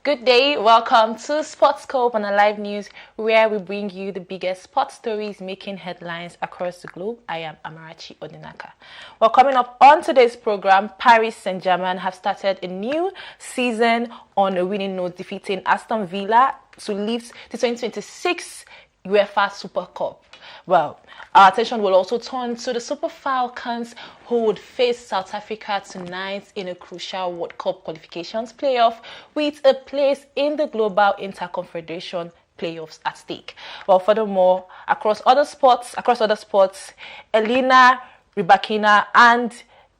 Good day, welcome to Sportscope on Alive News, where we bring you the biggest sports stories making headlines across the globe. I am Amarachi Odinaka. Well, coming up on today's program, Paris Saint-Germain have started a new season on a winning note, defeating Aston Villa to lift the 2026 UEFA Super Cup. Well, our attention will also turn to the Super Falcons, who would face South Africa tonight in a crucial World Cup qualifications playoff with a place in the Global Interconfederation playoffs at stake. Well, furthermore, across other sports, Elena Rybakina and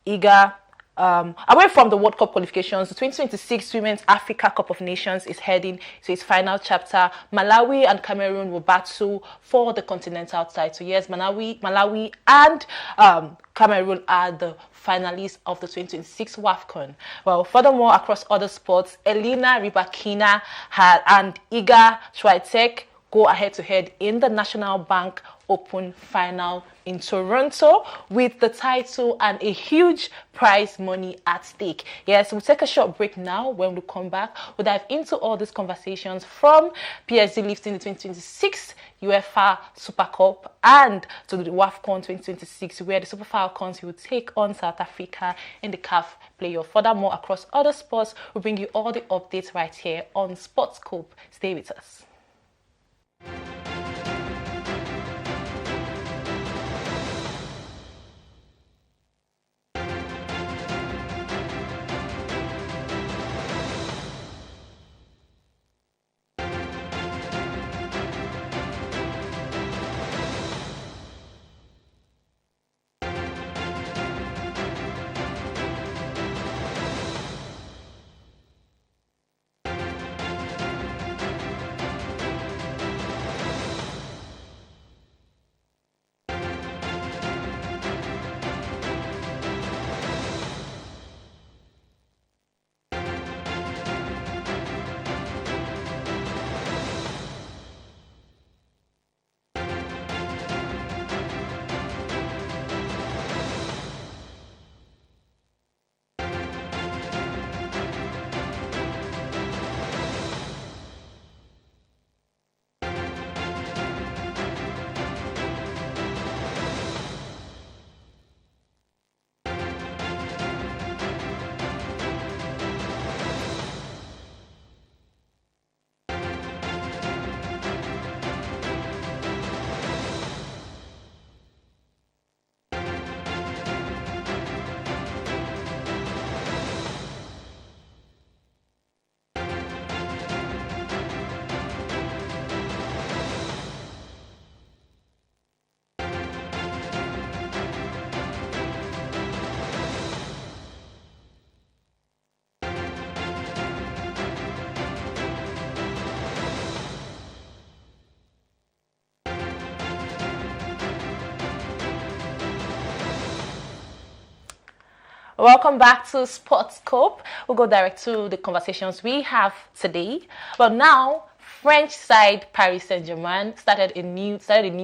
Iga away from the World Cup qualifications, the 2026 Women's Africa Cup of Nations is heading to its final chapter. Malawi and Cameroon will battle for the continental title. Yes, Malawi and Cameroon are the finalists of the 2026 WAFCON. Well, furthermore, across other sports, Elena Rybakina and Iga Swiatek go head-to-head in the National Bank Open final in Toronto with the title and a huge prize money at stake. Yes, we'll take a short break now. When we come back, we'll dive into all these conversations from PSG lifting the 2026 UEFA Super Cup and to the WAFCON 2026, where the Super Falcons will take on South Africa in the CAF playoff. Furthermore, across other sports, we'll bring you all the updates right here on Sportscope. Stay with us. Welcome back to Sportscope. We'll go direct to the conversations we have today. Well, now, French side Paris Saint-Germain started a new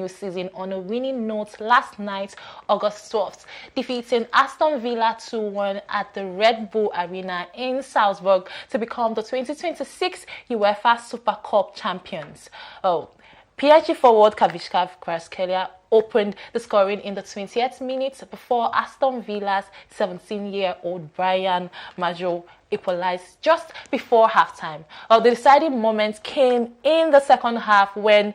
season on a winning note last night, August 12th, defeating Aston Villa 2-1 at the Red Bull Arena in Salzburg to become the 2026 UEFA Super Cup champions. PSG forward Kavishka Kvaratskhelia opened the scoring in the 20th minute before Aston Villa's 17-year-old Bryan Majo equalized just before halftime. The deciding moment came in the second half when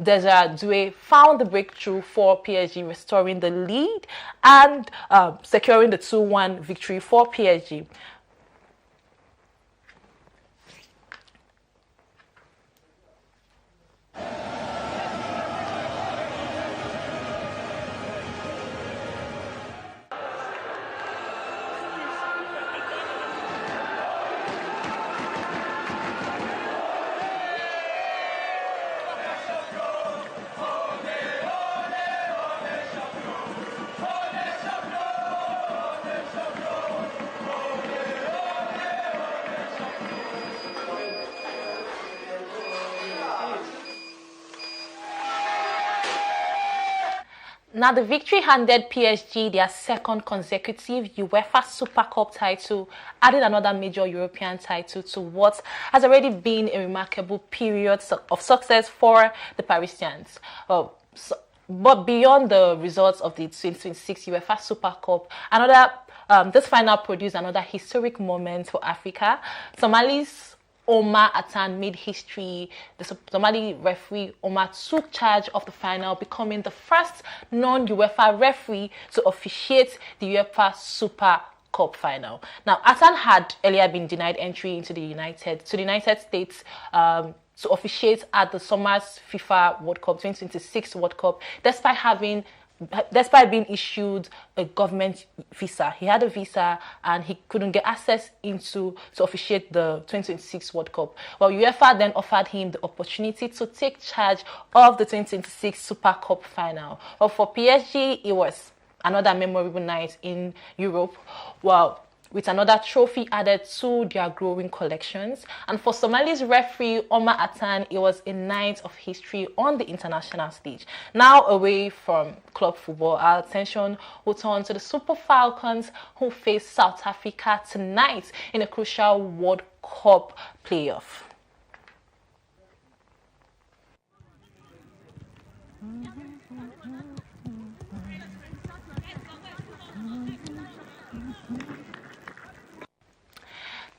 Desire Doué found the breakthrough for PSG, restoring the lead and securing the 2-1 victory for PSG. Now, the victory handed PSG their second consecutive UEFA Super Cup title, adding another major European title to what has already been a remarkable period of success for the Parisians. But beyond the results of the 2026 UEFA Super Cup, this final produced another historic moment for Africa. Somali's Omar Atan made history. The Somali referee Omar took charge of the final, becoming the first non-UEFA referee to officiate the UEFA Super Cup final. Now, Atan had earlier been denied entry into the United States to officiate at the summer's FIFA World Cup 2026 World Cup, despite being issued a government visa. He had a visa and he couldn't get access to officiate the 2026 World Cup. Well, UEFA then offered him the opportunity to take charge of the 2026 Super Cup final. Well, for PSG, it was another memorable night in Europe. Well, with another trophy added to their growing collections. And for Somali's referee, Omar Atan, it was a night of history on the international stage. Now, away from club football, our attention will turn to the Super Falcons, who face South Africa tonight in a crucial World Cup playoff.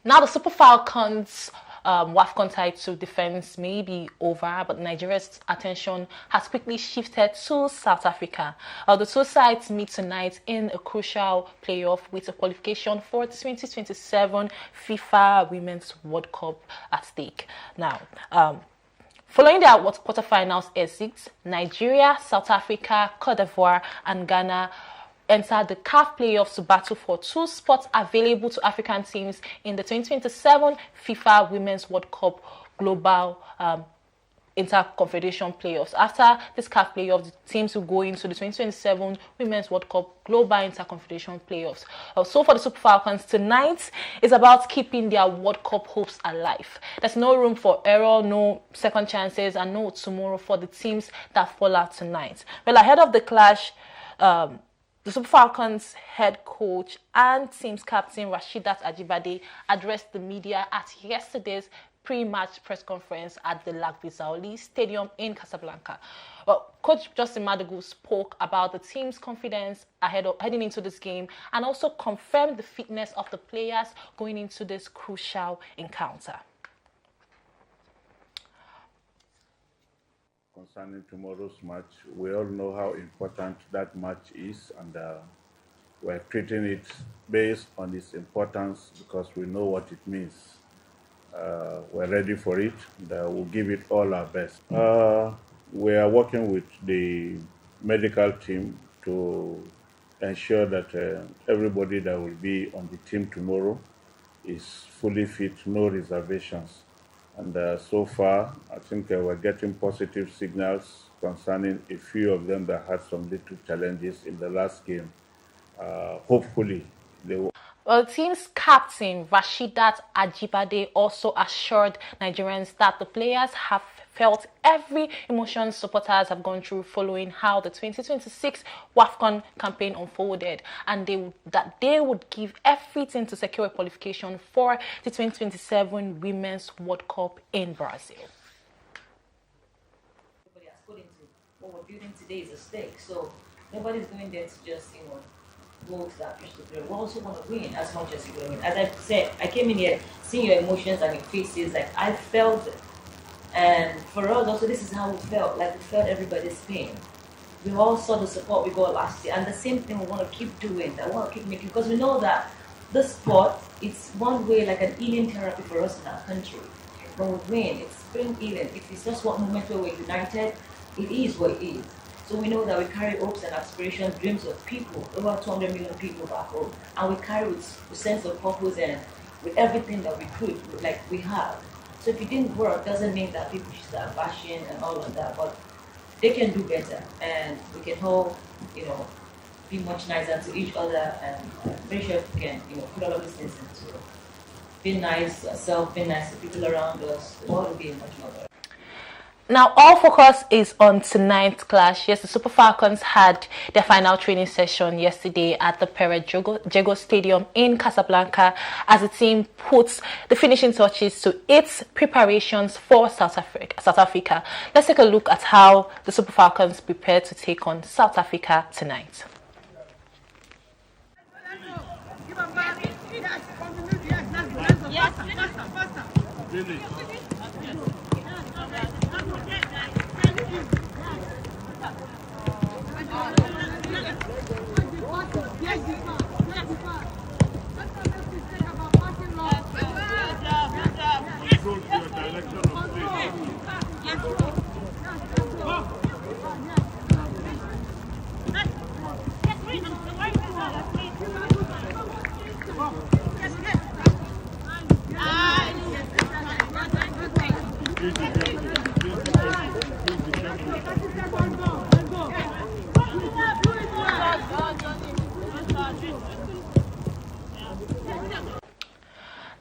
Now, the Super Falcons WAFCON title defense may be over, but Nigeria's attention has quickly shifted to South Africa. The two sides meet tonight in a crucial playoff with a qualification for the 2027 FIFA Women's World Cup at stake. Now, following their quarterfinals exit, Nigeria, South Africa, Cote d'Ivoire, and Ghana enter the CAF playoffs to battle for two spots available to African teams in the 2027 FIFA Women's World Cup Global Interconfederation playoffs. After this CAF playoff, the teams will go into the 2027 Women's World Cup Global Interconfederation playoffs. So for the Super Falcons, tonight is about keeping their World Cup hopes alive. There's no room for error, no second chances, and no tomorrow for the teams that fall out tonight. Well, ahead of the clash, the Super Falcons head coach and team's captain Rasheedat Ajibade addressed the media at yesterday's pre-match press conference at the Lac Bizaouli Stadium in Casablanca. Well, Coach Justin Madugu spoke about the team's confidence heading into this game and also confirmed the fitness of the players going into this crucial encounter. Concerning tomorrow's match, we all know how important that match is, and we're treating it based on its importance because we know what it means. We're ready for it, and we'll give it all our best. We are working with the medical team to ensure that everybody that will be on the team tomorrow is fully fit, no reservations. And so far, I think we're getting positive signals concerning a few of them that had some little challenges in the last game. Hopefully, they will. Well, the team's captain, Rasheedat Ajibade, also assured Nigerians that the players have felt every emotion supporters have gone through following how the 2026 WAFCON campaign unfolded, and they would give everything to secure a qualification for the 2027 Women's World Cup in Brazil. Everybody has put into what we're building today is a stake, so nobody's going there to just, go to that pitch to play. We also want to win as much as you want to win. As I said, I came in here seeing your emotions and your faces, like I felt it. And for us also, this is how we felt, like we felt everybody's pain. We all saw the support we got last year, and the same thing we want to keep doing. I want to keep making, because we know that this sport, it's one way, like an healing therapy for us in our country. When we win, it's bring healing. If it's just one moment where we're united, it is what it is. So we know that we carry hopes and aspirations, dreams of people, over 200 million people back home, and we carry with sense of purpose and with everything that we could, like we have. So if it didn't work, doesn't mean that people should start bashing and all of that, but they can do better, and we can all, be much nicer to each other, and very sure we can, put all of these things into being nice to ourselves, being nice to people around us. The world will be much more better. Now, all focus is on tonight's clash. Yes, the Super Falcons had their final training session yesterday at the Pere Jago Stadium in Casablanca as the team puts the finishing touches to its preparations for South Africa. Let's take a look at how the Super Falcons prepare to take on South Africa tonight.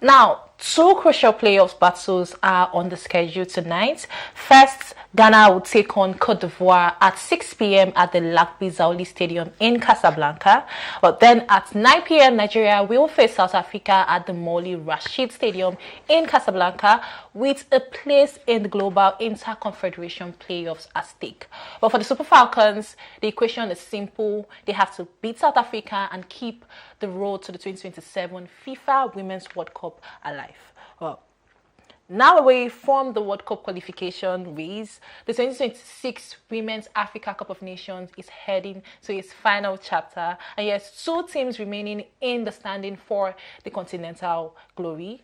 Now, two crucial playoffs battles are on the schedule tonight. First, Ghana will take on Cote d'Ivoire at 6 p.m. at the Lakbi Zaoli Stadium in Casablanca. But then at 9 p.m., Nigeria will face South Africa at the Molly Rashid Stadium in Casablanca with a place in the Global Inter-Confederation playoffs at stake. But for the Super Falcons, the equation is simple. They have to beat South Africa and keep the road to the 2027 FIFA Women's World Cup alive. Well, now away from the World Cup qualification race, the 2026 Women's Africa Cup of Nations is heading to its final chapter. And yes, two teams remaining in the standing for the continental glory.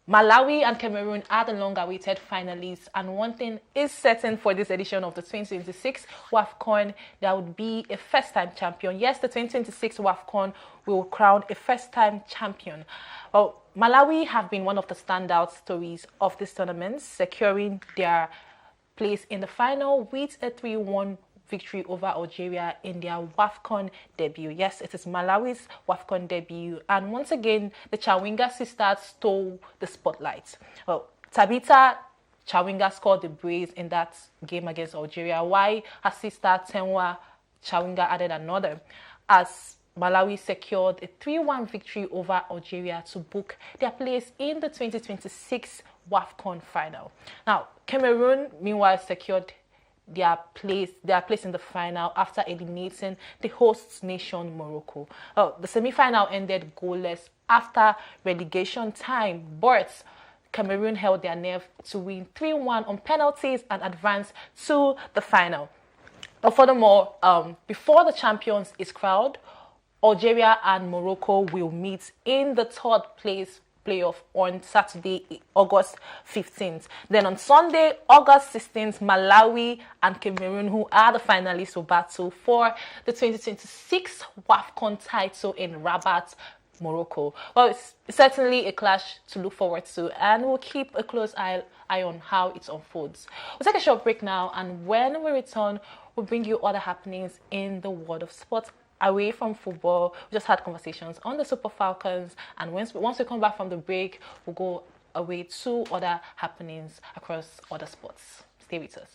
Malawi and Cameroon are the long-awaited finalists, and one thing is certain for this edition of the 2026 WAFCON, there would be a first-time champion. Yes, the 2026 WAFCON will crown a first-time champion. Well, Malawi have been one of the standout stories of this tournament, securing their place in the final with a 3-1 victory over Algeria in their WAFCON debut. Yes, it is Malawi's WAFCON debut. And once again, the Chawinga sisters stole the spotlight. Well, Tabitha Chawinga scored the brace in that game against Algeria, while her sister Tenwa Chawinga added another, as Malawi secured a 3-1 victory over Algeria to book their place in the 2026 WAFCON final. Now, Cameroon, meanwhile, secured their place in the final after eliminating the host nation Morocco. The semi-final ended goalless after relegation time, but Cameroon held their nerve to win 3-1 on penalties and advance to the final. Furthermore, before the champions is crowned, Algeria and Morocco will meet in the third place playoff on Saturday, August 15th. Then on Sunday, August 16th, Malawi and Cameroon, who are the finalists, will battle for the 2026 WAFCON title in Rabat, Morocco. Well, it's certainly a clash to look forward to, and we'll keep a close eye on how it unfolds. We'll take a short break now, and when we return, we'll bring you other happenings in the world of sports. Away from football, we just had conversations on the Super Falcons, and once we come back from the break, we'll go away to other happenings across other sports. Stay with us.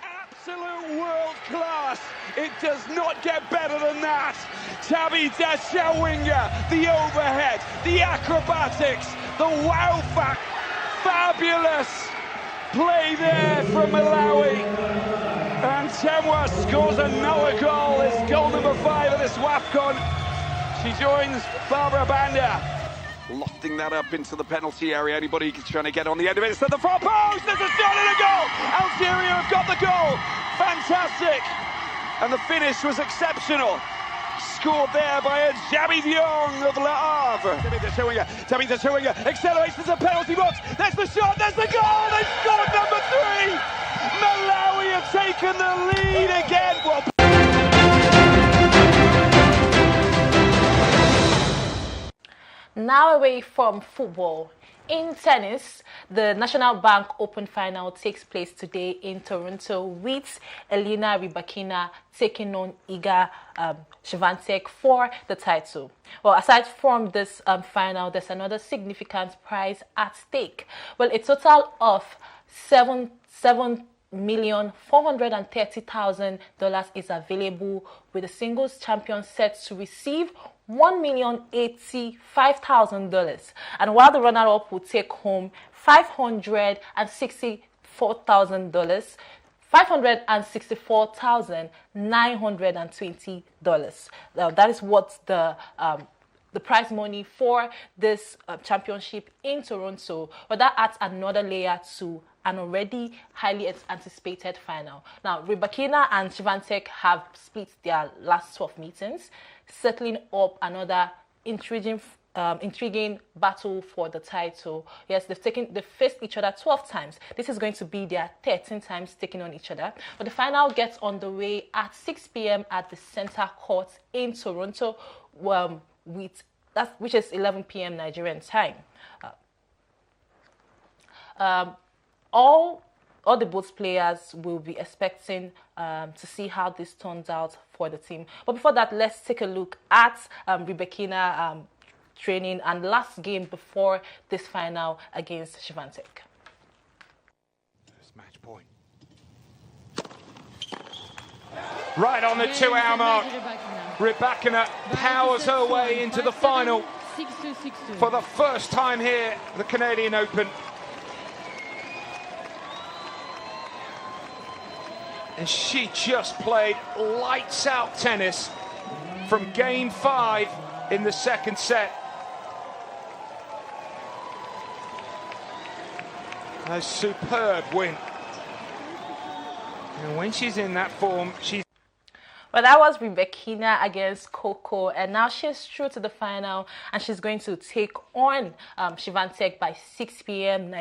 Absolute world class. It does not get better than that. Tabitha Chawinga, the overhead, the acrobatics, the wow factor. Fabulous play there from Malawi. And Temwa scores another goal. It's goal number 5 of this WAFCON. She joins Barbara Banda. Lofting that up into the penalty area. Anybody trying to get on the end of it. It's at the far post. There's a shot and a goal. Algeria have got the goal. Fantastic. And the finish was exceptional. Scored there by a Jabi Diong of Le Havre. Tabitha Chawinga accelerates to the penalty box. There's the shot. There's the goal. They scored number 3. Malawi have taken the lead again. Well, now away from football. In tennis, the National Bank Open final takes place today in Toronto with Elena Rybakina taking on Iga Swiatek for the title. Well, aside from this final, there's another significant prize at stake. Well, a total of $7,430,000 is available, with the singles champion set to receive $1,085,000, and while the runner-up will take home $564,920. That is what the prize money for this championship in Toronto. But that adds another layer to an already highly anticipated final. Now, Rybakina and Swiatek have split their last 12 meetings, settling up another intriguing battle for the title. Yes, they've faced each other 12 times. This is going to be their 13 times taking on each other. But the final gets underway at 6 p.m. at the Center Court in Toronto, which is 11 p.m. Nigerian time. All the both players will be expecting to see how this turns out for the team. But before that, let's take a look at Rybakina training and last game before this final against Swiatek. Match point. Right on the 2-hour mark, Rybakina powers her way into the final for the first time here at the Canadian Open. And she just played lights out tennis from game 5 in the second set. A superb win. And when she's in that form, she's... Well, that was Rybakina against Coco, and now she's through to the final, and she's going to take on Swiatek by 6 p.m.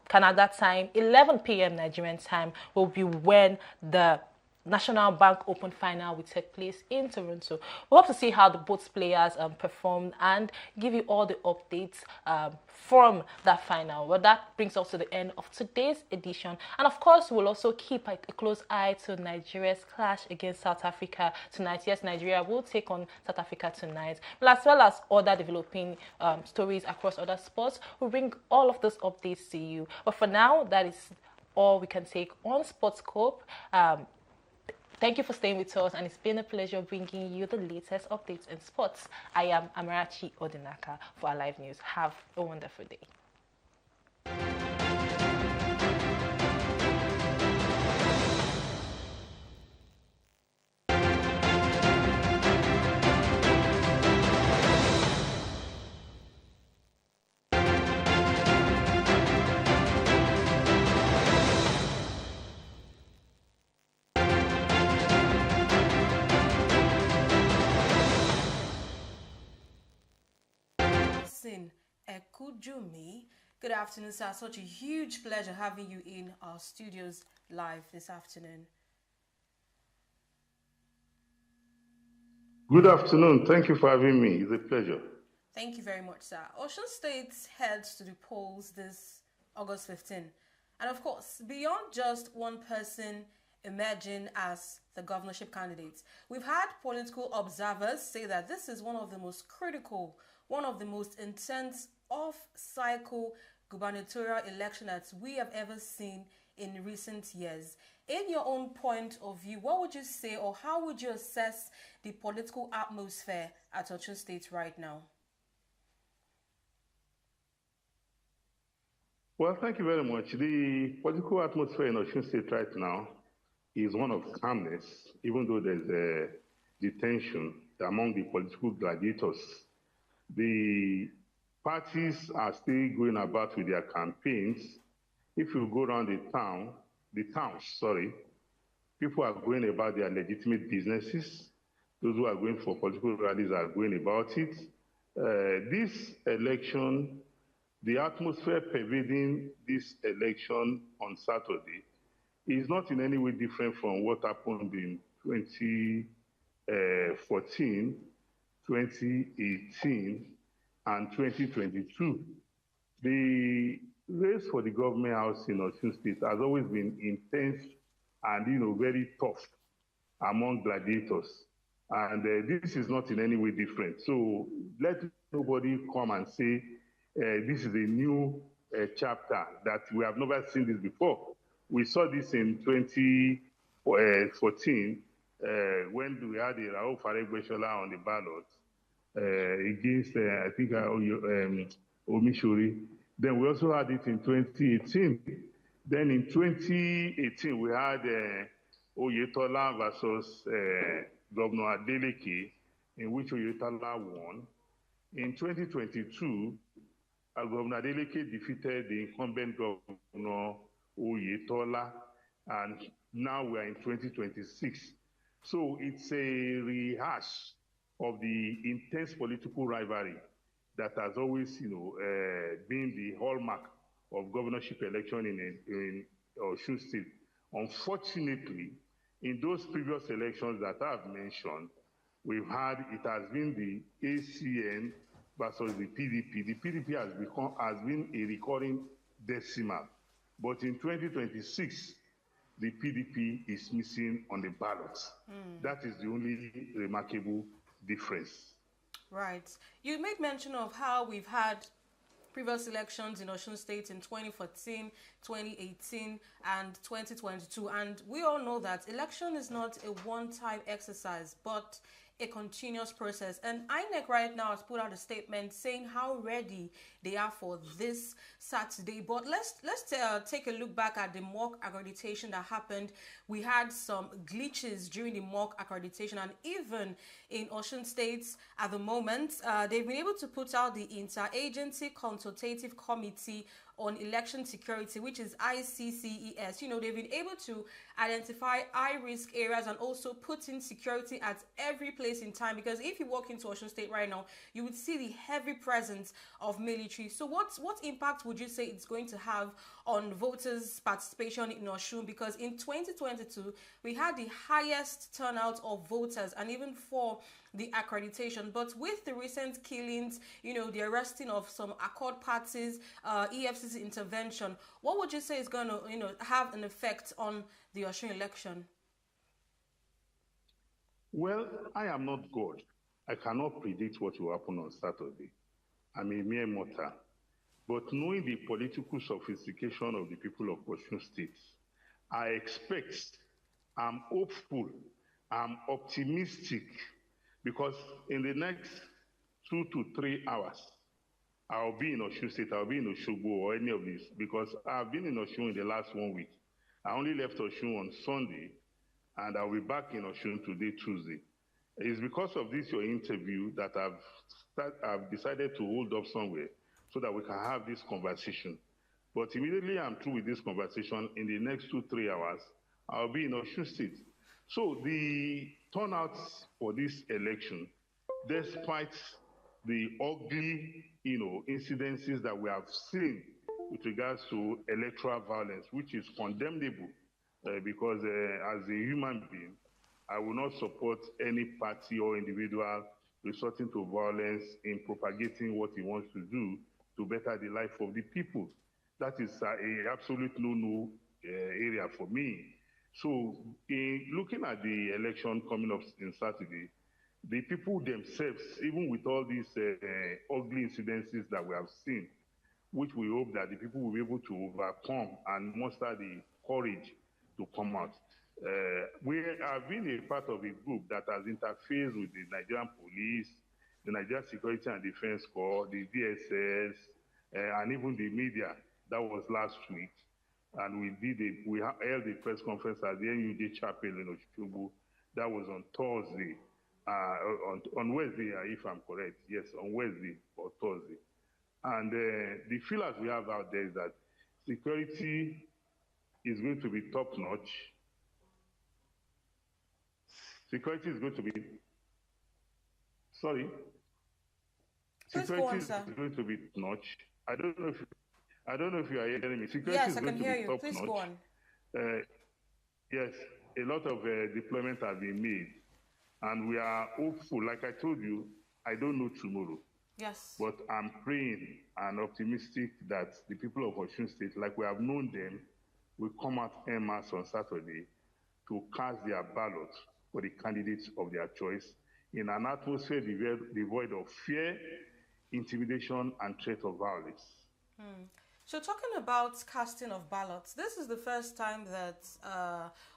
Canada time. 11 p.m. Nigerian time will be when the National Bank Open final will take place in Toronto. We hope to see how the both players performed and give you all the updates from that final. Well, that brings us to the end of today's edition. And of course, we'll also keep a close eye to Nigeria's clash against South Africa tonight. Yes, Nigeria will take on South Africa tonight, but as well as other developing stories across other sports. We'll bring all of those updates to you. But for now, that is all we can take on Sportscope. Thank you for staying with us, and it's been a pleasure bringing you the latest updates in sports. I am Amarachi Odinaka for our live news. Have a wonderful day. Ekujumi. Good afternoon, sir. Such a huge pleasure having you in our studios live this afternoon. Good afternoon. Thank you for having me. It's a pleasure. Thank you very much, sir. Osun State heads to the polls this August 15. And of course, beyond just one person emerging as the governorship candidates, we've had political observers say that this is one of the most critical, one of the most intense off-cycle gubernatorial election that we have ever seen in recent years. In your own point of view, what would you say, or how would you assess the political atmosphere at Osun State right now? Well, thank you very much. The political atmosphere in Osun State right now is one of calmness, even though there's a detention among the political gladiators. The parties are still going about with their campaigns. If you go around the towns, people are going about their legitimate businesses. Those who are going for political rallies are going about it. This election, the atmosphere pervading this election on Saturday is not in any way different from what happened in 2014, 2018, and 2022. The race for the government house in Osun State has always been intense and, very tough among gladiators. And this is not in any way different. So let nobody come and say this is a new chapter that we have never seen this before. We saw this in 2014 when we had the Raul Faregbesola on the ballot against, I think, Omishori. Then we also had it in 2018. Then in 2018, we had Oyetola versus Governor Adeleke, in which Oyetola won. In 2022, Governor Adeleke defeated the incumbent Governor Oyetola, and now we are in 2026. So it's a rehash of the intense political rivalry that has always, been the hallmark of governorship election in Osun State. Unfortunately, in those previous elections that I've mentioned, it has been the ACN versus the PDP. The PDP has been a recurring decimal. But in 2026, the PDP is missing on the ballots. That is the only remarkable difference. Right. You made mention of how we've had previous elections in Osun State in 2014, 2018, and 2022. And we all know that election is not a one-time exercise, but a continuous process. And INEC right now has put out a statement saying how ready they are for this Saturday. But let's take a look back at the mock accreditation that happened. We had some glitches during the mock accreditation, and even in Osun State at the moment, they've been able to put out the Interagency Consultative Committee on Election Security, which is ICCES. They've been able to identify high-risk areas and also put in security at every place in time, because if you walk into Osun State right now, you would see the heavy presence of military. So what impact would you say it's going to have on voters' participation in Osun? Because in 2022, we had the highest turnout of voters, and even for the accreditation. But with the recent killings, the arresting of some Accord parties, EFCC intervention, what would you say is going to, have an effect on the Osun election? Well, I am not God. I cannot predict what will happen on Saturday. I'm a mere mortal. But knowing the political sophistication of the people of Osun State, I expect, I'm hopeful, I'm optimistic, because in the next 2 to 3 hours, I'll be in Osun State, I'll be in Osogbo or any of these, because I've been in Osun in the last 1 week. I only left Osun on Sunday, and I'll be back in Osun today, Tuesday. It's because of this, your interview, that I've decided to hold up somewhere so that we can have this conversation. But immediately I'm through with this conversation, in the next 2-3 hours, I'll be in Osun State. So the turnout for this election, despite the ugly, incidences that we have seen with regards to electoral violence, which is condemnable, because as a human being, I will not support any party or individual resorting to violence in propagating what he wants to do to better the life of the people. That is a absolute no-no area for me. So in looking at the election coming up in Saturday, the people themselves, even with all these ugly incidences that we have seen, which we hope that the people will be able to overcome and muster the courage to come out. We have been a part of a group that has interfered with the Nigerian police, the Nigerian Security and Defense Corps, the DSS, and even the media. That was last week. And we held a press conference at the NUJ Chapel in Osogbo. That was on Thursday, on Wednesday, if I'm correct. Yes, on Wednesday or Thursday. And the feelers we have out there is that security is going to be top-notch. Security is going to be, sorry. Security is going to be top-notch. I don't know if you are hearing me. Security yes, is I going can to hear be you. top-notch. Please go on. Yes, a lot of deployment have been made. And we are hopeful. Like I told you, I don't know tomorrow. Yes. But I'm praying and optimistic that the people of Osun State, like we have known them, will come out en masse on Saturday to cast their ballot for the candidates of their choice in an atmosphere devoid of fear, intimidation, and threat of violence. So talking about casting of ballots, this is the first time that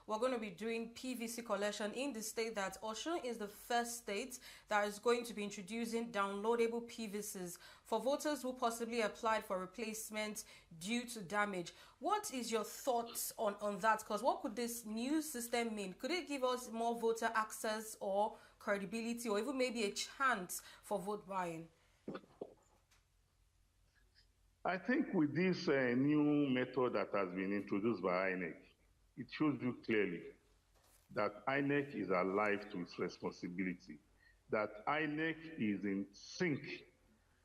we're going to be doing PVC collection in the state. That Osun is the first state that is going to be introducing downloadable PVCs for voters who possibly applied for replacement due to damage. What is your thoughts on that? Because what could this new system mean? Could it give us more voter access or credibility, or even maybe a chance for vote buying? I think with this new method that has been introduced by INEC, it shows you clearly that INEC is alive to its responsibility, that INEC is in sync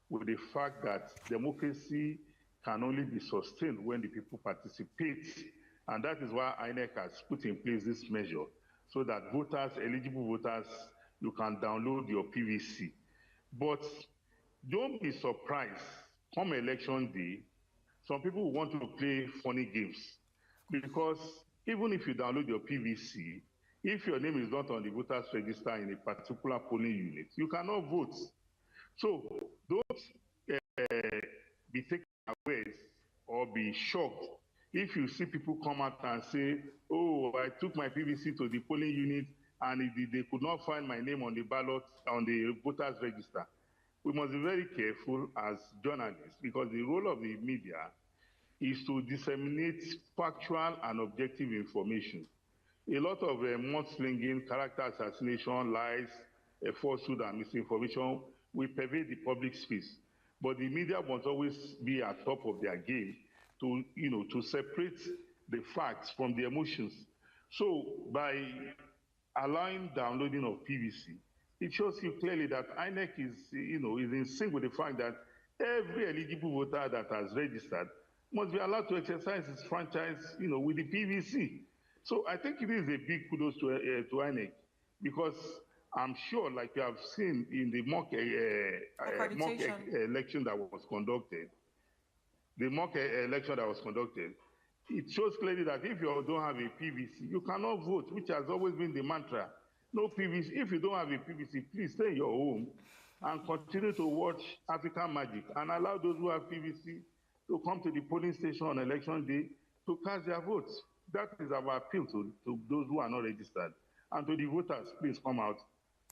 with the fact that democracy can only be sustained when the people participate. And that is why INEC has put in place this measure so that voters, eligible voters, you can download your PVC. But don't be surprised, come election day, some people want to play funny games, because even if you download your PVC, if your name is not on the voters register in a particular polling unit, you cannot vote. So don't be taken away or be shocked if you see people come out and say, oh, I took my PVC to the polling unit and they could not find my name on the ballot, on the voters register. We must be very careful as journalists, because the role of the media is to disseminate factual and objective information. A lot of mudslinging, character assassination, lies, falsehood, and misinformation will pervade the public space. But the media must always be at top of their game to separate the facts from the emotions. So by allowing downloading of PVC, it shows you clearly that INEC is in sync with the fact that every eligible voter that has registered must be allowed to exercise his franchise, with the PVC. So I think it is a big kudos to INEC, because I'm sure, like you have seen in the mock election that was conducted, it shows clearly that if you don't have a PVC, you cannot vote, which has always been the mantra. No PVC. If you don't have a PVC, please stay in your home and continue to watch African Magic and allow those who have PVC to come to the polling station on election day to cast their votes. That is our appeal to those who are not registered. And to the voters, please come out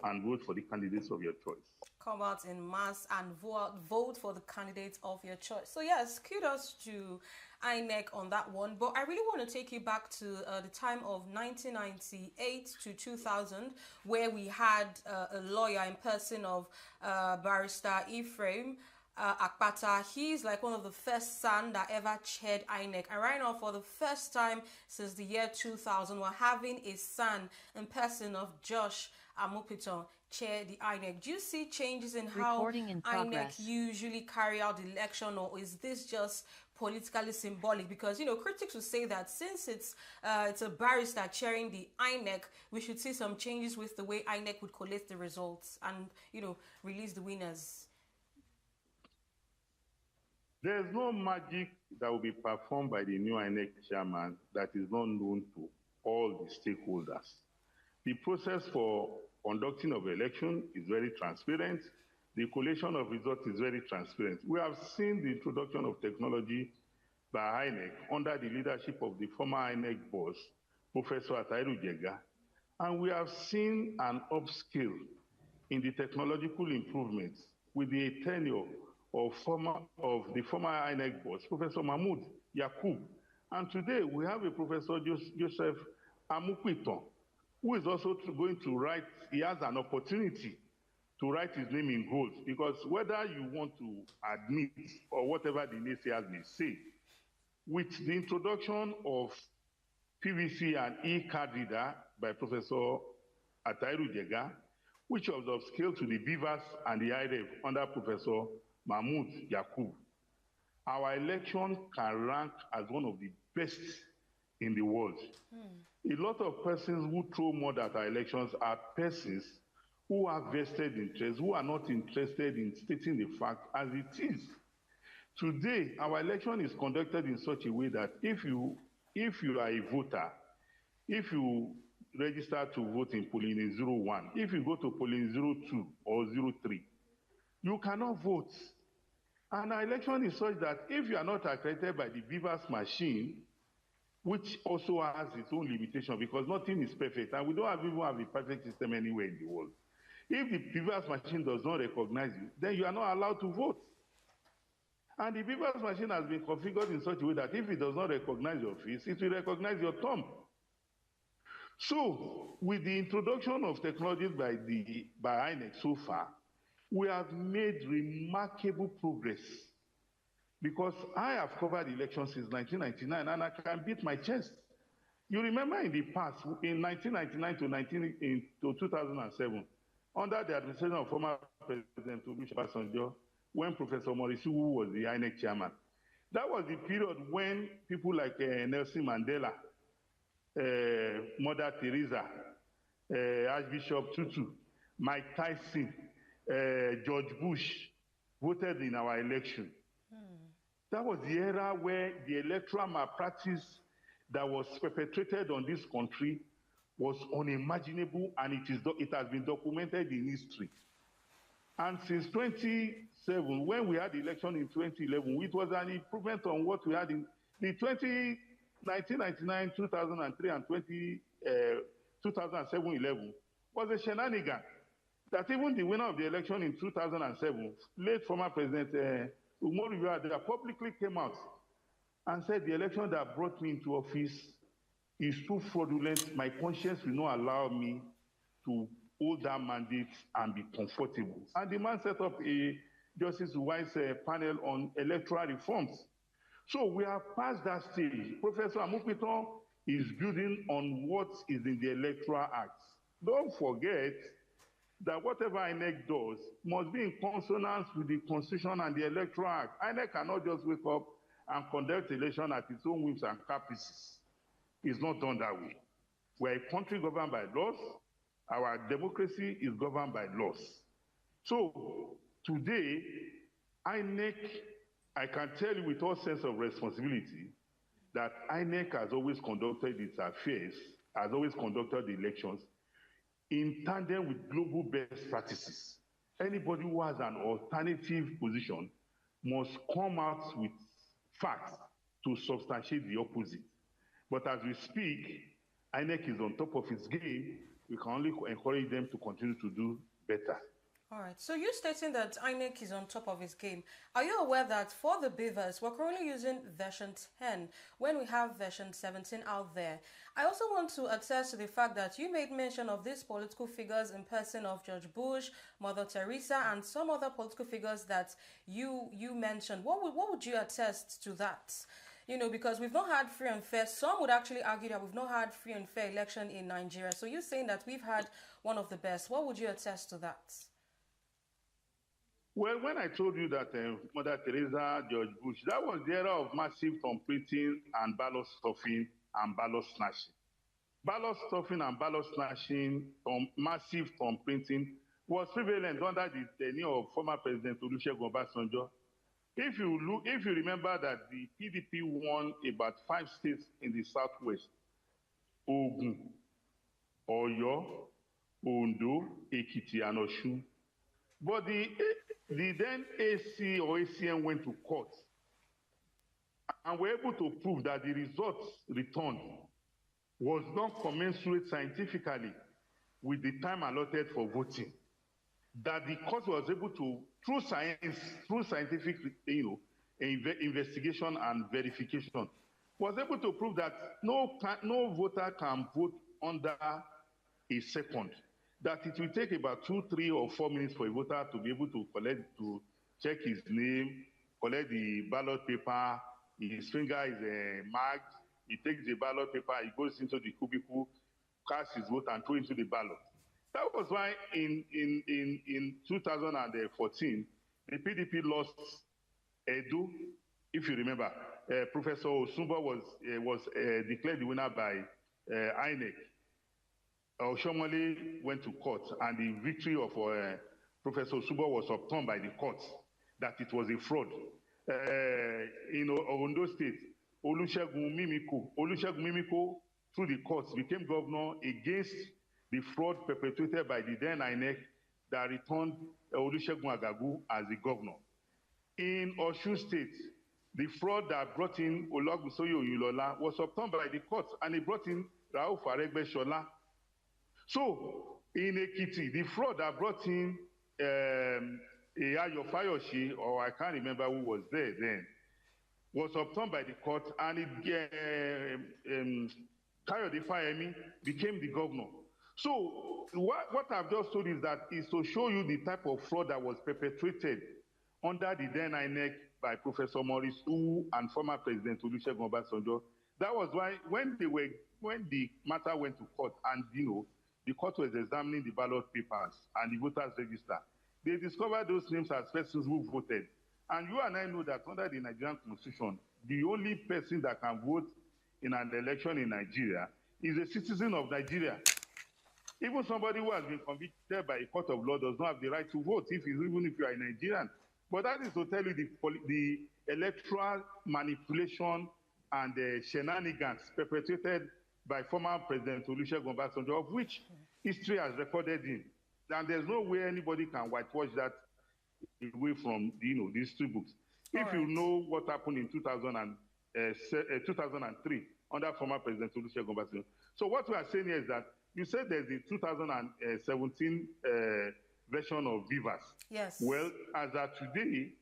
and vote for the candidates of your choice. Come out in mass and vote for the candidates of your choice. So yes, kudos to INEC on that one. But I really want to take you back to the time of 1998 to 2000, where we had a lawyer in person of Barrister Ephraim Akpata. He's like one of the first son that ever chaired INEC. And right now, for the first time since the year 2000, we're having a son in person of Josh Amopiton chair the INEC. Do you see changes in how INEC usually carry out the election, or is this just politically symbolic? Because critics will say that since it's a barrister chairing the INEC, we should see some changes with the way INEC would collect the results and release the winners. There's no magic that will be performed by the new INEC chairman that is not known to all the stakeholders. The process for conducting of election is very transparent. The collation of results is very transparent. We have seen the introduction of technology by INEC under the leadership of the former INEC boss, Professor Attairu Jega, and we have seen an upscale in the technological improvements with the tenure of the former INEC boss, Professor Mahmoud Yakub. And today we have a Professor Joseph Amopiton, who is also going to write. He has an opportunity to write his name in gold, because whether you want to admit or whatever the naysayers may say, with the introduction of PVC and e-card reader by Professor Attairu Jega, which was upscaled to the BVAS and the IREV under Professor Mahmoud Yakub, our election can rank as one of the best in the world. A lot of persons who throw mud at our elections are persons who are vested interests, who are not interested in stating the fact as it is. Today, our election is conducted in such a way that if you are a voter, if you register to vote in polling 01, if you go to polling 02 or 03, you cannot vote. And our election is such that if you are not accredited by the BVAS machine, which also has its own limitation because nothing is perfect, and we don't even have a perfect system anywhere in the world. If the BVAS machine does not recognize you, then you are not allowed to vote. And the BVAS machine has been configured in such a way that if it does not recognize your face, it will recognize your thumb. So, with the introduction of technologies by INEC so far, we have made remarkable progress. Because I have covered elections since 1999 and I can beat my chest. You remember in the past, in 1999 to 2007, under the administration of former President Olusegun Obasanjo, when Professor Morisiu was the INEC chairman, that was the period when people like Nelson Mandela, Mother Teresa, Archbishop Tutu, Mike Tyson, George Bush voted in our election. That was the era where the electoral malpractice that was perpetrated on this country was unimaginable, and it has been documented in history. And since 2007, when we had the election in 2011, it was an improvement on what we had in the 1999, 2003, and 2007-11 was a shenanigan. That even the winner of the election in 2007, late former President Umaru Yar'Adua, publicly came out and said the election that brought me into office is too fraudulent. My conscience will not allow me to hold that mandate and be comfortable. And the man set up a Justice Wise panel on electoral reforms. So we have passed that stage. Professor Amupitan is building on what is in the Electoral Act. Don't forget that whatever INEC does must be in consonance with the Constitution and the Electoral Act. INEC cannot just wake up and conduct election at its own whims and caprices. It's not done that way. We're a country governed by laws. Our democracy is governed by laws. So today, INEC, I can tell you with all sense of responsibility that INEC has always conducted its affairs, has always conducted the elections in tandem with global best practices. Anybody who has an alternative position must come out with facts to substantiate the opposite. But as we speak, INEC is on top of its game. We can only encourage them to continue to do better. All right. So you're stating that INEC is on top of its game. Are you aware that for the BVAS, we're currently using version 10 when we have version 17 out there? I also want to attest to the fact that you made mention of these political figures in person of George Bush, Mother Teresa, and some other political figures that you mentioned. What would you attest to that? You know, because we've not had free and fair. Some would actually argue that we've not had free and fair election in Nigeria. So you're saying that we've had one of the best. What would you attest to that? Well, when I told you that Mother Teresa, George Bush, that was the era of massive thumb printing and ballot stuffing and ballot snatching. Ballot stuffing and ballot snatching, massive thumb printing, was prevalent under the tenure of former President Olusegun Obasanjo. If you remember that the PDP won about 5 states in the southwest: Ogun, Oyo, Ondo, Ekiti, and Osun. But the then AC or ACN went to court and were able to prove that the results returned was not commensurate scientifically with the time allotted for voting. That the court was able to, through science, through scientific, investigation and verification, was able to prove that no voter can vote under a second. That it will take about 2, 3, or 4 minutes for a voter to be able to check his name, collect the ballot paper, his finger is marked, he takes the ballot paper, he goes into the cubicle, casts his vote and throws into the ballot. That was why in 2014, the PDP lost Edo, if you remember. Professor Osumba was declared the winner by INEC. Oshomole went to court, and the victory of Professor Osumba was obtained by the court, that it was a fraud. In Ondo State, Olusegun Mimiko, through the courts, became governor against the fraud perpetrated by the then INEC that returned Olusegun Agagu as the governor. In Osun State, the fraud that brought in Olagunsoye Oyinlola was upheld by the court, and it brought in Rauf Aregbesola. So, in Ekiti, the fraud that brought in Ayo Fayose, or I can't remember who was there then, was upheld by the court, and Kayode Fayemi became the governor. So what I've just told is that is to show you the type of fraud that was perpetrated under the then INEC by Professor Maurice Owu and former President Olusegun Obasanjo. That was why when the matter went to court, and the court was examining the ballot papers and the voters register, they discovered those names as persons who voted. And you and I know that under the Nigerian Constitution, the only person that can vote in an election in Nigeria is a citizen of Nigeria. Even somebody who has been convicted by a court of law does not have the right to vote, even if you are a Nigerian. But that is to tell you the electoral manipulation and the shenanigans perpetrated by former President Olusegun Obasanjo, of which history has recorded in. And there's no way anybody can whitewash that away from the history books. If you know what happened in 2003 under former President Olusegun Obasanjo. So what we are saying here is that you said there's the 2017 version of Vivas. Yes. Well, as of today,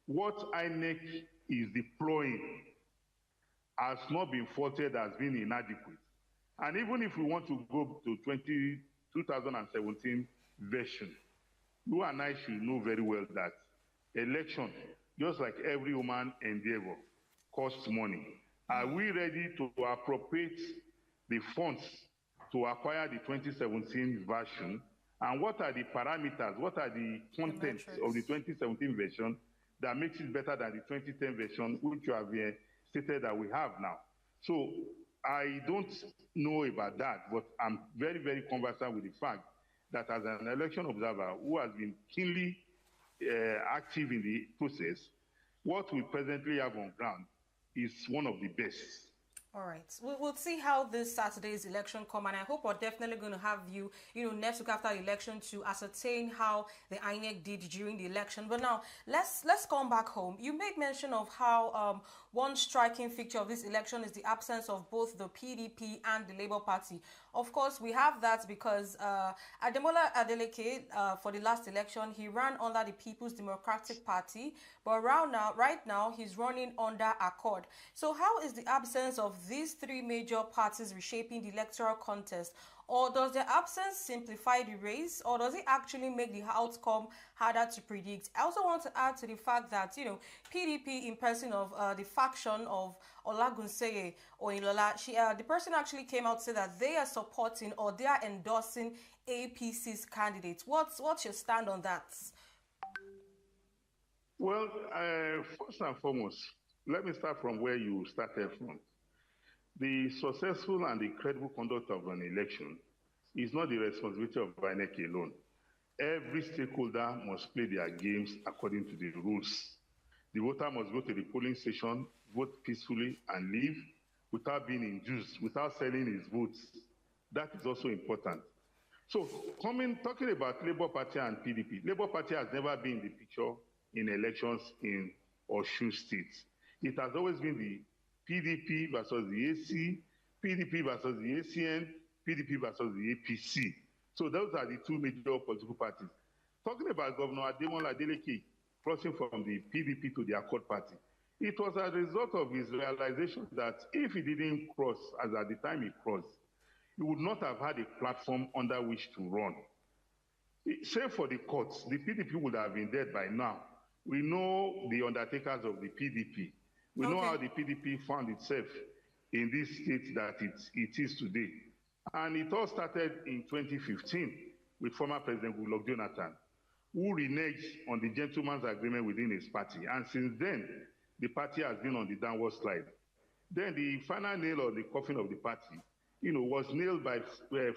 what INEC is deploying has not been faulted as being inadequate. And even if we want to go to 2017 version, you and I should know very well that election, just like every human endeavor, costs money. Are we ready to appropriate the funds to acquire the 2017 version? And what are the parameters, what are the contents of the 2017 version that makes it better than the 2010 version, which you have stated that we have now? So I don't know about that, but I'm very, very conversant with the fact that as an election observer who has been keenly active in the process, what we presently have on ground is one of the best. All right. We'll see how this Saturday's election come, and I hope we're definitely going to have you, next week after the election to ascertain how the INEC did during the election. But now, let's come back home. You made mention of how one striking feature of this election is the absence of both the PDP and the Labour Party. Of course, we have that because Ademola Adeleke, for the last election, he ran under the People's Democratic Party, but right now, he's running under Accord. So how is the absence of these three major parties reshaping the electoral contest? Or does the absence simplify the race, or does it actually make the outcome harder to predict? I also want to add to the fact that, PDP, in person of the faction of Olagunsoye Oyinlola, the person actually came out to say that they are supporting or they are endorsing APC's candidates. What's your stand on that? Well, first and foremost, let me start from where you started from. The successful and the credible conduct of an election is not the responsibility of INEC alone. Every stakeholder must play their games according to the rules. The voter must go to the polling station, vote peacefully, and leave without being induced, without selling his votes. That is also important. So, talking about Labour Party and PDP, Labour Party has never been in the picture in elections in Osun State. It has always been the PDP versus the AC, PDP versus the ACN, PDP versus the APC. So those are the two major political parties. Talking about Governor Ademola Adeleke crossing from the PDP to the Accord Party, it was as a result of his realization that if he didn't cross, as at the time he crossed, he would not have had a platform under which to run. Save for the courts, the PDP would have been dead by now. We know the undertakers of the PDP. We know how the PDP found itself in this state that it is today. And it all started in 2015 with former President Goodluck Jonathan, who reneged on the gentleman's agreement within his party. And since then, the party has been on the downward slide. Then the final nail of the coffin of the party, was nailed by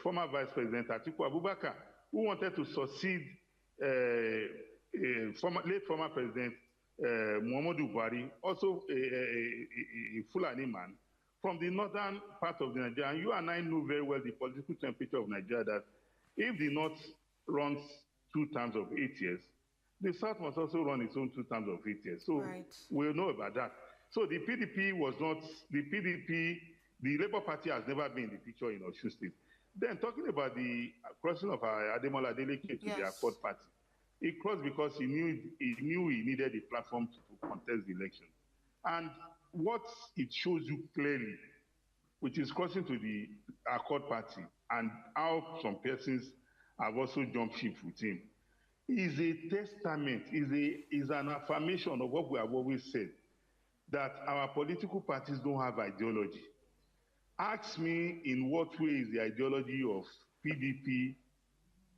former Vice President Atiku Abubakar, who wanted to succeed late former President Muhammadu Buhari, also a Fulani man, from the northern part of Nigeria. And you and I know very well the political temperature of Nigeria, that if the North runs 2 terms of 8 years, the South must also run its own 2 terms of 8 years. So we'll know about that. So the PDP was not, the Labour Party has never been in the picture in Osun State. Then talking about the crossing of Ademola Adeleke to the Accord Party, he crossed because he knew he needed a platform to contest the election. And what it shows you clearly, which is crossing to the Accord Party and how some persons have also jumped ship with him, is a testament, is an affirmation of what we have always said, that our political parties don't have ideology. Ask me in what way is the ideology of PDP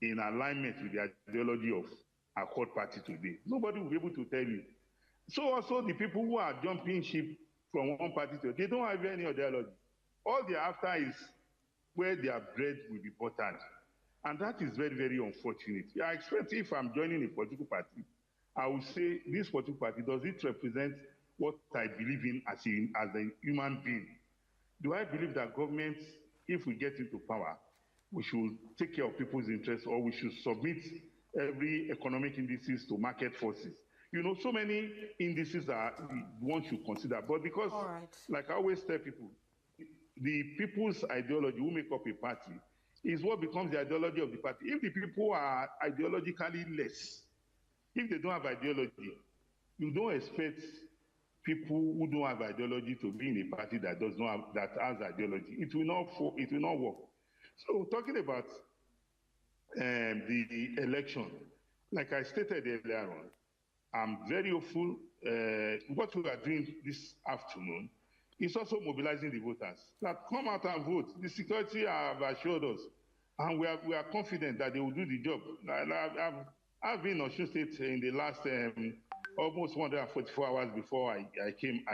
in alignment with the ideology of Accord Party today. Nobody will be able to tell you. So also the people who are jumping ship from one party to they don't have any ideology. All they're after is where their bread will be buttered. And that is very, very unfortunate. I expect if I'm joining a political party, I will say, this political party, does it represent what I believe in as a human being? Do I believe that government, if we get into power, we should take care of people's interests, or we should submit every economic indices to market forces? You know, so many indices are one should consider. But because, like I always tell people, the people's ideology who make up a party is what becomes the ideology of the party. If the people are ideologically less, if they don't have ideology, you don't expect people who don't have ideology to be in a party that does not have, that has ideology. It will not work. So talking about the election, like I stated earlier on, I'm very hopeful. What we are doing this afternoon is also mobilizing the voters that come out and vote. The security have assured us, and we are confident that they will do the job. I've been in Osun State in the last almost 144 hours before I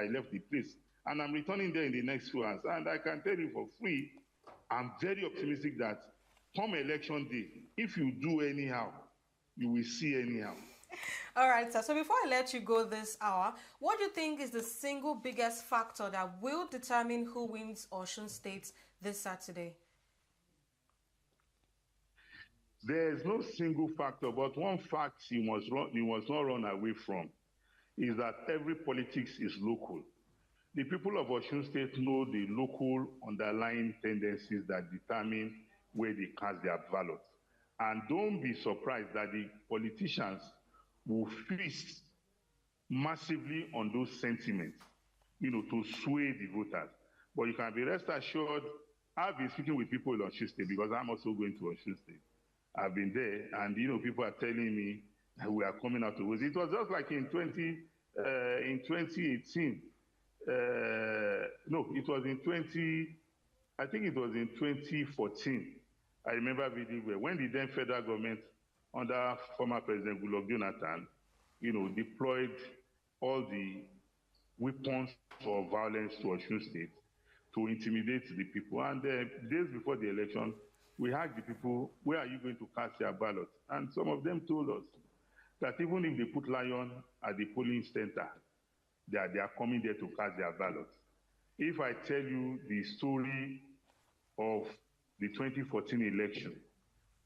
left the place. And I'm returning there in the next few hours. And I can tell you for free, I'm very optimistic that come election day, if you do anyhow, you will see anyhow. All right, sir. So before I let you go this hour, what do you think is the single biggest factor that will determine who wins Osun State this Saturday? There is no single factor, but one fact you must not run away from is that every politics is local. The people of Osun State know the local underlying tendencies that determine where they cast their ballot. And don't be surprised that the politicians will feast massively on those sentiments, to sway the voters. But you can be rest assured, I've been speaking with people in Osun State because I'm also going to Osun State. I've been there, and people are telling me we are coming out to vote. It was just like in 2018. No, it was in 2014. I remember really well when the then federal government, under former President Goodluck Jonathan, deployed all the weapons of violence to Osun State to intimidate the people. And days before the election, we asked the people, where are you going to cast your ballot? And some of them told us that even if they put lion at the polling center, they are coming there to cast their ballot. If I tell you the story of the 2014 election,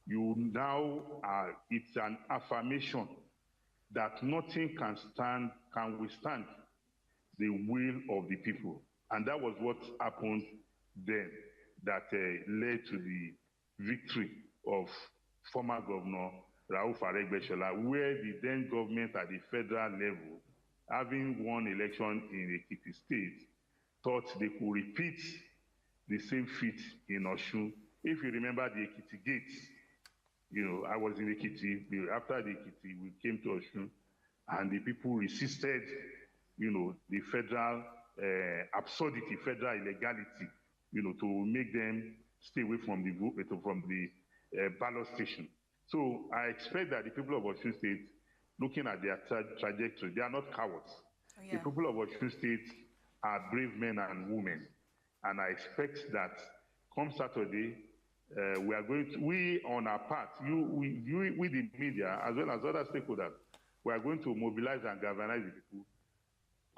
you now it's an affirmation that nothing can withstand the will of the people. And that was what happened then that led to the victory of former Governor Rauf Aregbesola, where the then government at the federal level, having won election in Ekiti State, thought they could repeat the same feat in Osun. If you remember the Ekiti Gates, I was in Ekiti. After the Ekiti, we came to Osun, and the people resisted, the federal absurdity, federal illegality, to make them stay away from the ballot station. So I expect that the people of Osun State, looking at their trajectory, they are not cowards. Oh, yeah. The people of Osun State are brave men and women, and I expect that come Saturday, we on our part, we the media, as well as other stakeholders, we are going to mobilize and galvanize the people.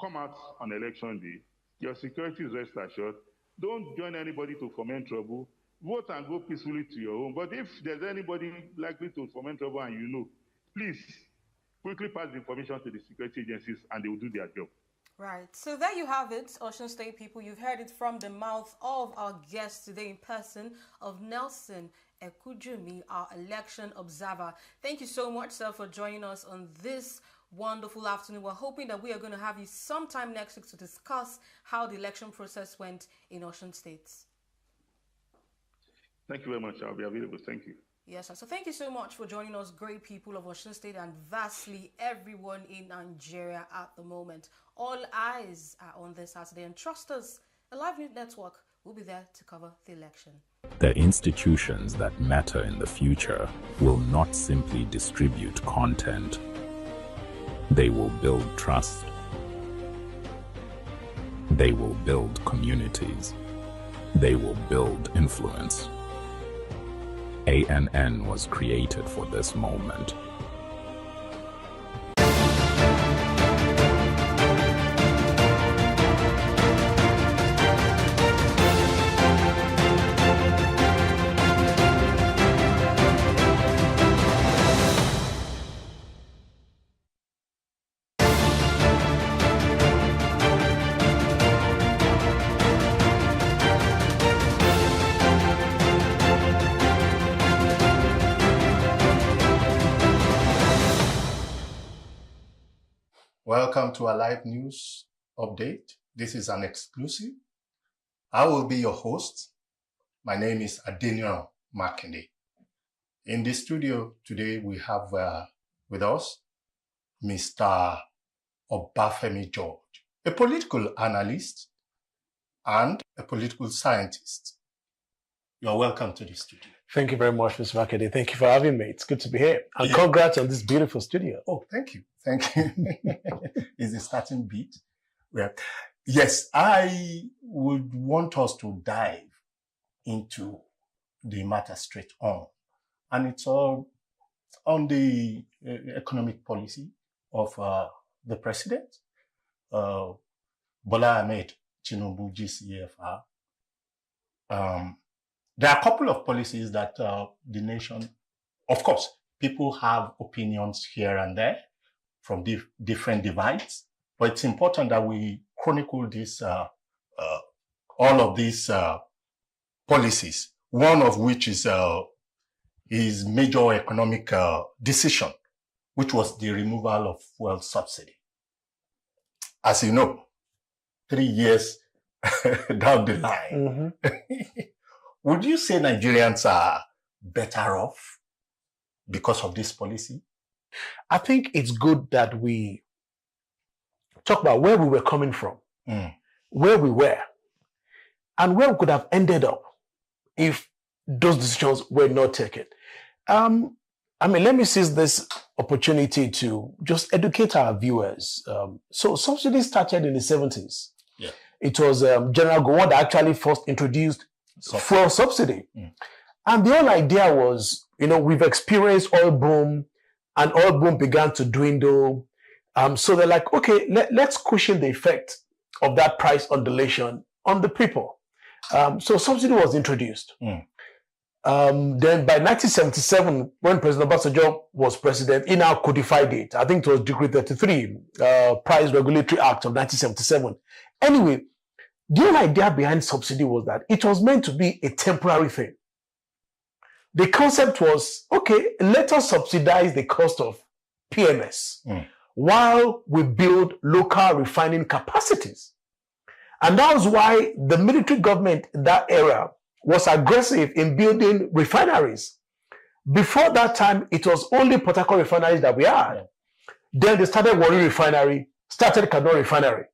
Come out on election day. Your security is rest assured. Don't join anybody to foment trouble. Vote and go peacefully to your home. But if there's anybody likely to foment trouble and please quickly pass the information to the security agencies and they will do their job. Right. So there you have it, Osun State people. You've heard it from the mouth of our guest today in person, of Nelson Ekujumi, our election observer. Thank you so much, sir, for joining us on this wonderful afternoon. We're hoping that we are going to have you sometime next week to discuss how the election process went in Osun State. Thank you very much. I'll be available. Thank you. Yes, sir. So thank you so much for joining us, great people of Osun State and vastly everyone in Nigeria at the moment. All eyes are on this Saturday, and trust us, the Live News Network will be there to cover the election. The institutions that matter in the future will not simply distribute content. They will build trust. They will build communities. They will build influence. ANN was created for this moment. Welcome to our live news update. This is an exclusive. I will be your host. My name is Adeniran Makinde. In the studio today, we have with us Mr. Obafemi George, a political analyst and a political scientist. You're welcome to the studio. Thank you very much, Mr. Makinde. Thank you for having me. It's good to be here. And congrats on this beautiful studio. Oh, thank you. Thank you. Is the starting beat? Yeah. Yes, I would want us to dive into the matter straight on. And it's all on the economic policy of the president, Bola Ahmed Tinubu, GCFR. There are a couple of policies that the nation, of course, people have opinions here and there from different divides, but it's important that we chronicle this, all of these policies, one of which is his major economic decision, which was the removal of fuel subsidy. As you know, 3 years down the line, would you say Nigerians are better off because of this policy? I think it's good that we talk about where we were coming from, where we were, and where we could have ended up if those decisions were not taken. Let me seize this opportunity to just educate our viewers. So subsidy started in the 70s. Yeah. It was General Gowon that actually first introduced fuel subsidy. And the whole idea was, we've experienced oil boom, and oil boom began to dwindle. So they're like, okay, let's cushion the effect of that price undulation on the people. So subsidy was introduced. Then by 1977, when President Obasanjo was president, he now codified it. I think it was Decree 33, Price Regulatory Act of 1977. Anyway, the whole idea behind subsidy was that it was meant to be a temporary thing. The concept was, okay, let us subsidize the cost of PMS while we build local refining capacities. And that was why the military government in that era was aggressive in building refineries. Before that time, it was only Port Harcourt refineries that we had. Then they started Warri Refinery, started Kaduna Refinery.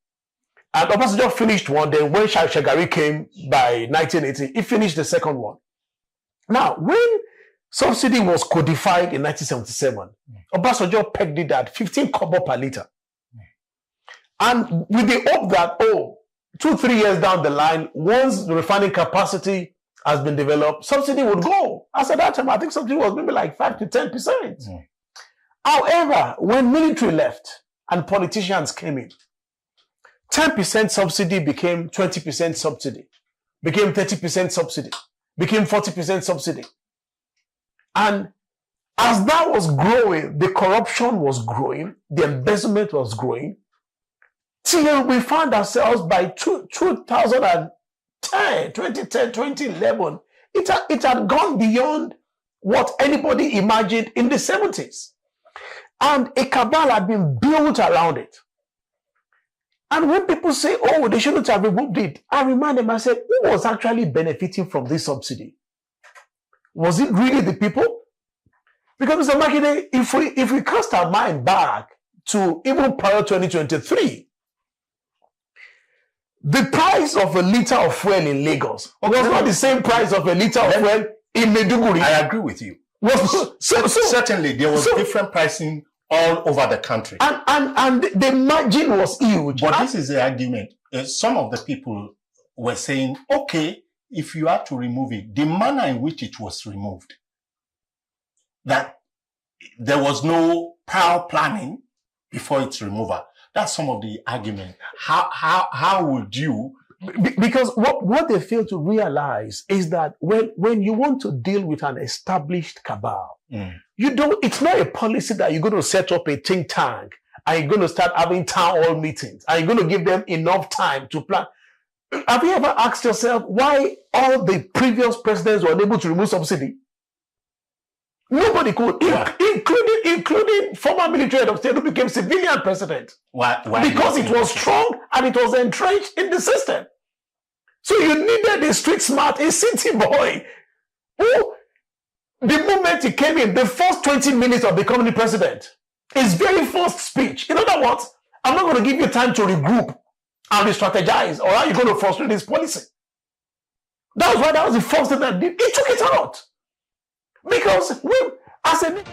And Obasanjo finished one. Then when Shagari came by 1980, he finished the second one. Now, when subsidy was codified in 1977, Obasanjo pegged it at 15 kobo per liter. And with the hope that, 2-3 years down the line, once the refining capacity has been developed, subsidy would go. As at that time, I think subsidy was maybe like 5 to 10%. However, when military left and politicians came in, 10% subsidy became 20% subsidy, became 30% subsidy, became 40% subsidy. And As that was growing, the corruption was growing, the embezzlement was growing, till we found ourselves by 2010, 2011, it had gone beyond what anybody imagined in the 70s. And a cabal had been built around it. And when people say, oh, they shouldn't have removed it, I remind them, I said, who was actually benefiting from this subsidy? Was it really the people? Because Mr. Makinde, if we cast our mind back to even prior 2023, the price of a liter of fuel in Lagos was not the same price of a liter of fuel in Maiduguri. I agree with you. Certainly, there was different pricing all over the country. And the margin was huge. But this is the argument. Some of the people were saying, okay, if you had to remove it, the manner in which it was removed, that there was no prior planning before its removal. That's some of the argument. How would you? Because what they fail to realize is that when you want to deal with an established cabal, it's not a policy that you're going to set up a think tank and you're going to start having town hall meetings and you're going to give them enough time to plan. Have you ever asked yourself why all the previous presidents were unable to remove subsidy? Nobody could, including former military head of state who became civilian president. Why because it was strong and it was entrenched in the system. So you needed a street smart, a city boy, who, the moment he came in, the first 20 minutes of becoming the president, his very first speech, in other words, I'm not going to give you time to regroup and re-strategize, or are you going to frustrate this policy? That was the first thing that did. He took it out. Because as a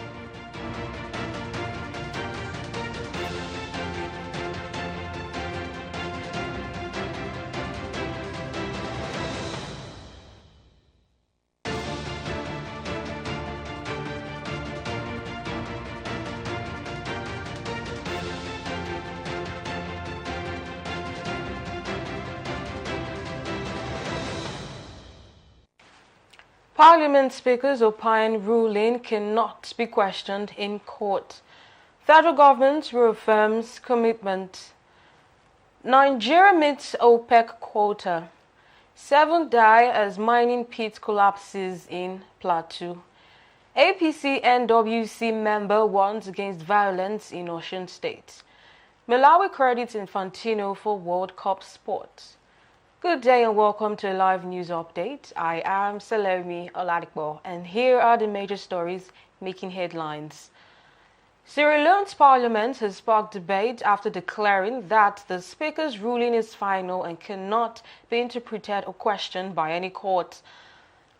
Parliament Speaker's opine ruling cannot be questioned in court. Federal government reaffirms commitment. Nigeria meets OPEC quota. 7 die as mining pit collapses in Plateau. APC NWC member warns against violence in Osun State. Malawi credits Infantino for World Cup sports. Good day and welcome to a live news update. I am Salome Oladipo and here are the major stories making headlines. Sierra Leone's parliament has sparked debate after declaring that the speaker's ruling is final and cannot be interpreted or questioned by any court.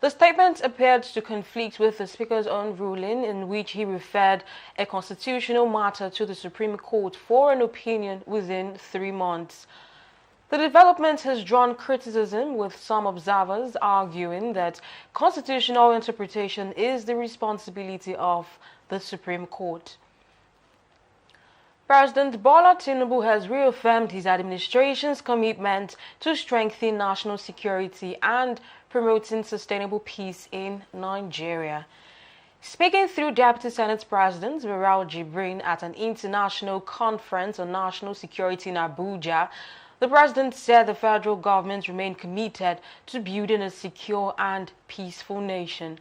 The statement appeared to conflict with the speaker's own ruling in which he referred a constitutional matter to the Supreme Court for an opinion within 3 months. The development has drawn criticism, with some observers arguing that constitutional interpretation is the responsibility of the Supreme Court. President Bola Tinubu has reaffirmed his administration's commitment to strengthen national security and promoting sustainable peace in Nigeria. Speaking through Deputy Senate President Barau Jibrin at an international conference on national security in Abuja, the president said the federal government remained committed to building a secure and peaceful nation.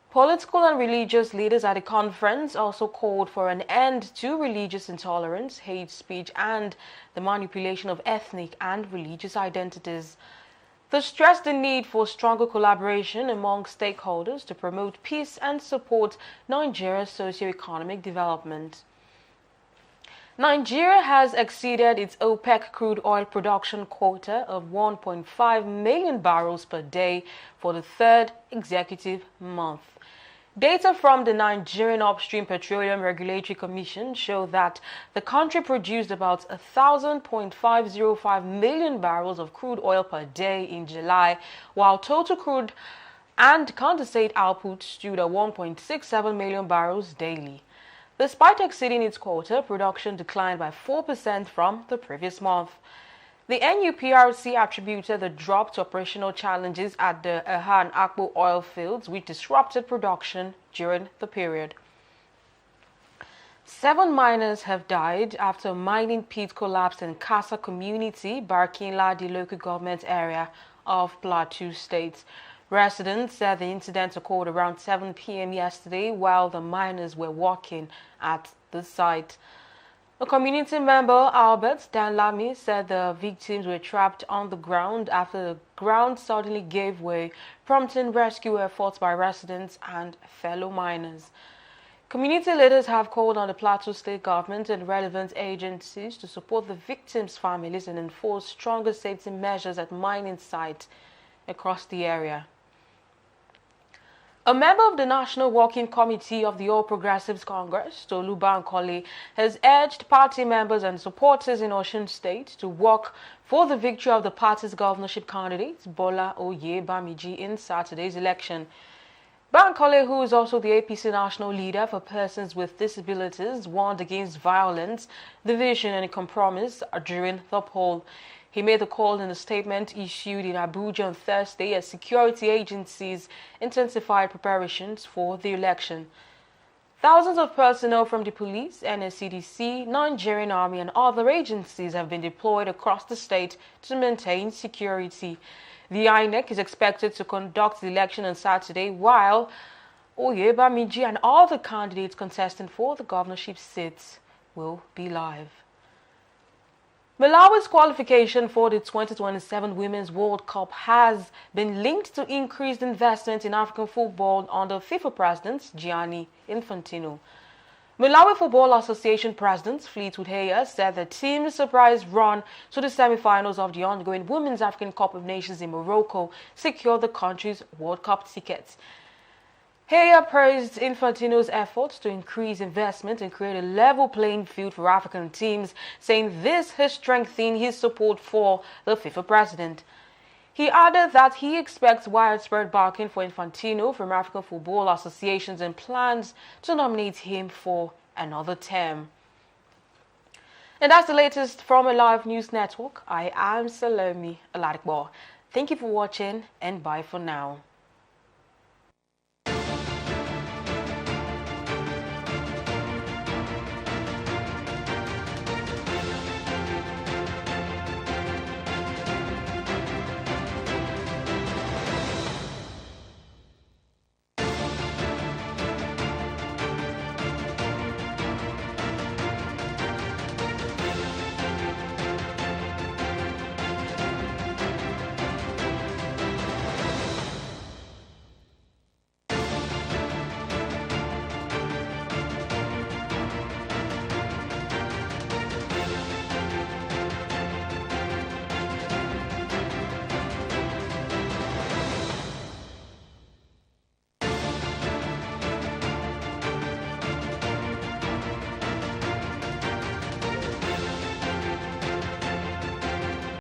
Political and religious leaders at the conference also called for an end to religious intolerance, hate speech, and the manipulation of ethnic and religious identities. They stressed the need for stronger collaboration among stakeholders to promote peace and support Nigeria's socio-economic development. Nigeria has exceeded its OPEC crude oil production quota of 1.5 million barrels per day for the 3rd consecutive month. Data from the Nigerian Upstream Petroleum Regulatory Commission show that the country produced about 1,505 million barrels of crude oil per day in July, while total crude and condensate output stood at 1.67 million barrels daily. Despite exceeding its quota, production declined by 4% from the previous month. The NUPRC attributed the drop to operational challenges at the Eha and Akpo oil fields, which disrupted production during the period. 7 miners have died after a mining pit collapsed in Kasa community, Barkinla, the local government area of Plateau State. Residents said the incident occurred around 7 p.m. yesterday while the miners were working at the site. A community member, Albert Danlami, said the victims were trapped on the ground after the ground suddenly gave way, prompting rescue efforts by residents and fellow miners. Community leaders have called on the Plateau State government and relevant agencies to support the victims' families and enforce stronger safety measures at mining sites across the area. A member of the National Working Committee of the All Progressives Congress, Tolu Bankole, has urged party members and supporters in Osun State to work for the victory of the party's governorship candidate, Bola Oye Bamiji, in Saturday's election. Bankole, who is also the APC national leader for persons with disabilities, warned against violence, division and compromise during the poll. He made the call in a statement issued in Abuja on Thursday as security agencies intensified preparations for the election. Thousands of personnel from the police, NSCDC, Nigerian Army and other agencies have been deployed across the state to maintain security. The INEC is expected to conduct the election on Saturday, while Oye Bamiji and other candidates contesting for the governorship seats will be live. Malawi's qualification for the 2027 Women's World Cup has been linked to increased investment in African football under FIFA President Gianni Infantino. Malawi Football Association President Fleetwood Hayes said the team's surprise run to the semi-finals of the ongoing Women's African Cup of Nations in Morocco secured the country's World Cup tickets. Hayes praised Infantino's efforts to increase investment and create a level playing field for African teams, saying this has strengthened his support for the FIFA president. He added that he expects widespread backing for Infantino from African football associations and plans to nominate him for another term. And that's the latest from Alive News Network. I am Salome Aladikbo. Thank you for watching and bye for now.